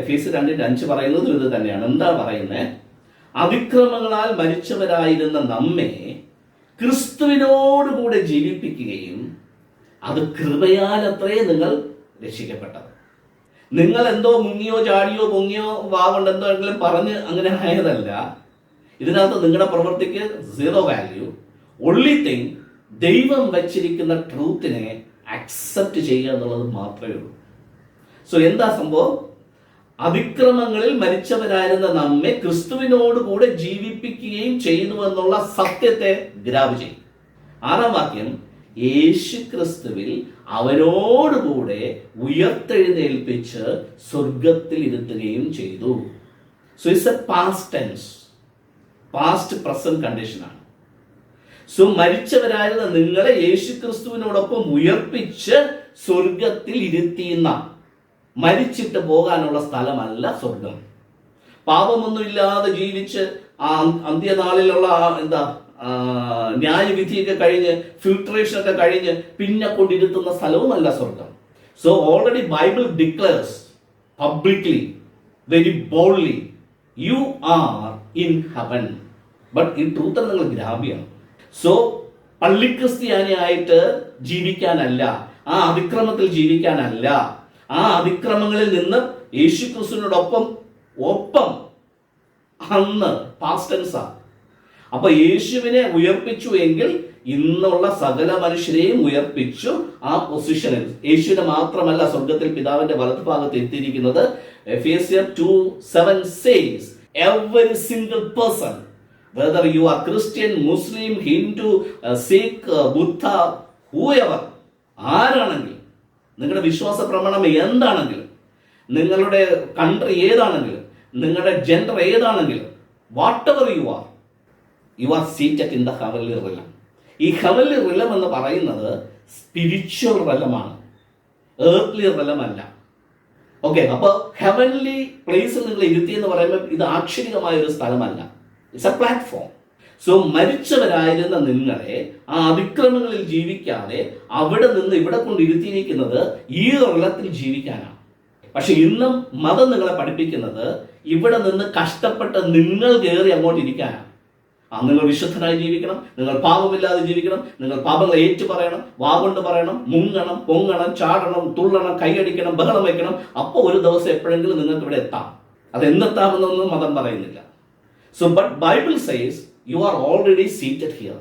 എഫേസ്യർ 2:5 പറയുന്നതും ഇത് തന്നെയാണ്. എന്താ പറയുന്നത്? അതിക്രമങ്ങളാൽ മരിച്ചവരായിരുന്ന നമ്മെ ക്രിസ്തുവിനോടുകൂടെ ജീവിപ്പിക്കുകയും അത് കൃപയാൽ അത്രേ നിങ്ങൾ രക്ഷിക്കപ്പെട്ടത്. നിങ്ങൾ എന്തോ മുങ്ങിയോ ചാടിയോ പൊങ്ങിയോ വാഗൊണ്ട് എന്തെങ്കിലും പറഞ്ഞ് അങ്ങനെ ആയതല്ല. ഇതിനകത്ത് നിങ്ങളുടെ പ്രവൃത്തിക്ക് 0 വാല്യൂ. ഒൺലി തിങ്, ദൈവം വച്ചിരിക്കുന്ന ട്രൂത്തിനെ അക്സെപ്റ്റ് ചെയ്യുക എന്നുള്ളത് മാത്രമേ ഉള്ളൂ. സോ എന്താ സംഭവം? അതിക്രമങ്ങളിൽ മരിച്ചവരായിരുന്ന നമ്മെ ക്രിസ്തുവിനോടുകൂടെ ജീവിപ്പിക്കുകയും ചെയ്തു എന്നുള്ള സത്യത്തെ ഗ്രാബ് ചെയ്യും. 6-ാം വാക്യം, യേശു ക്രിസ്തുവിൽ അവനോടുകൂടെ ഉയർത്തെഴുന്നേൽപ്പിച്ച് സ്വർഗത്തിൽ ഇരുത്തുകയും ചെയ്തു. So it's a past tense, past present കണ്ടീഷനാണ്. സോ മരിച്ചവരായിരുന്ന നിങ്ങളെ യേശു ക്രിസ്തുവിനോടൊപ്പം ഉയർപ്പിച്ച് സ്വർഗത്തിൽ ഇരുത്തിയുന്ന, മരിച്ചിട്ട് പോകാനുള്ള സ്ഥലമല്ല സ്വർഗം. പാപമൊന്നുമില്ലാതെ ജീവിച്ച് അന്ത്യനാളിലുള്ള ന്യായവിധിയൊക്കെ കഴിഞ്ഞ് ഫിൽട്രേഷൻ ഒക്കെ കഴിഞ്ഞ് പിന്നെ കൊണ്ടിരുത്തുന്ന സ്ഥലവുമല്ല സ്വർഗം. So already Bible declares publicly very boldly, you are in heaven. But ഈ ട്രൂത്ത് നിങ്ങൾ ഗ്രാഹ്യമാണ്. സോ പള്ളിക്രിസ്ത്യാനിയായിട്ട് ജീവിക്കാനല്ല, ആ അതിക്രമത്തിൽ ജീവിക്കാനല്ല, ആ അതിക്രമങ്ങളിൽ നിന്ന് യേശു ക്രിസ്തുവിനോടൊപ്പം അന്ന് പാസ്റ്റ് ടെൻസാ. അപ്പൊ യേശുവിനെ ഉയർപ്പിച്ചു എങ്കിൽ ഇന്നുള്ള സകല മനുഷ്യരെയും ഉയർപ്പിച്ചു ആ പൊസിഷനിൽ. യേശുവിനെ മാത്രമല്ല സ്വർഗത്തിൽ പിതാവിന്റെ വലതുഭാഗത്ത് എത്തിയിരിക്കുന്നത്. എഫേസ്യർ 2:7 says every single person, whether you are Christian, Muslim, Hindu, Sikh, Buddha, whoever, ആരാണെങ്കിലും, നിങ്ങളുടെ വിശ്വാസ പ്രമാണം എന്താണെങ്കിലും, നിങ്ങളുടെ കൺട്രി ഏതാണെങ്കിലും, നിങ്ങളുടെ ജെൻഡർ ഏതാണെങ്കിലും, what ever you are seated in the heavenly റിലം. ഈ ഹെവൻലി റിലം എന്ന് പറയുന്നത് സ്പിരിച്വൽ റിലമാണ്, ഏർത്ത്ലി റിലമല്ല. ഓക്കെ, അപ്പോൾ ഹെവൻലി പ്ലേസിൽ നിങ്ങൾ ഇരുത്തി എന്ന് പറയുമ്പോൾ ഇത് ആക്ഷരികമായ ഒരു സ്ഥലമല്ല, ഇറ്റ്സ് എ പ്ലാറ്റ്ഫോം. സോ മരിച്ചവരായിരുന്ന നിങ്ങളെ ആ അതിക്രമങ്ങളിൽ ജീവിക്കാതെ അവിടെ നിന്ന് ഇവിടെ കൊണ്ടിരുത്തിയിരിക്കുന്നത് ഈ റിലത്തിൽ ജീവിക്കാനാണ്. പക്ഷെ ഇന്നും മതം നിങ്ങളെ പഠിപ്പിക്കുന്നത് ഇവിടെ നിന്ന് കഷ്ടപ്പെട്ട് നിങ്ങൾ കയറി അങ്ങോട്ട് ഇരിക്കാനാണ്. നിങ്ങൾ വിശുദ്ധനായി ജീവിക്കണം, നിങ്ങൾ പാപമില്ലാതെ ജീവിക്കണം, നിങ്ങൾ പാപങ്ങളെ ഏറ്റു പറയണം, വാഗൊണ്ട് പറയണം, മുങ്ങണം, പൊങ്ങണം, ചാടണം, തുള്ളണം, കൈയടിക്കണം, ബഹളം വയ്ക്കണം. അപ്പോൾ ഒരു ദിവസം എപ്പോഴെങ്കിലും നിങ്ങൾക്ക് ഇവിടെ എത്താം. അത് എന്നെത്താമെന്നൊന്നും മതം പറയുന്നില്ല. So but Bible says you are already seated here.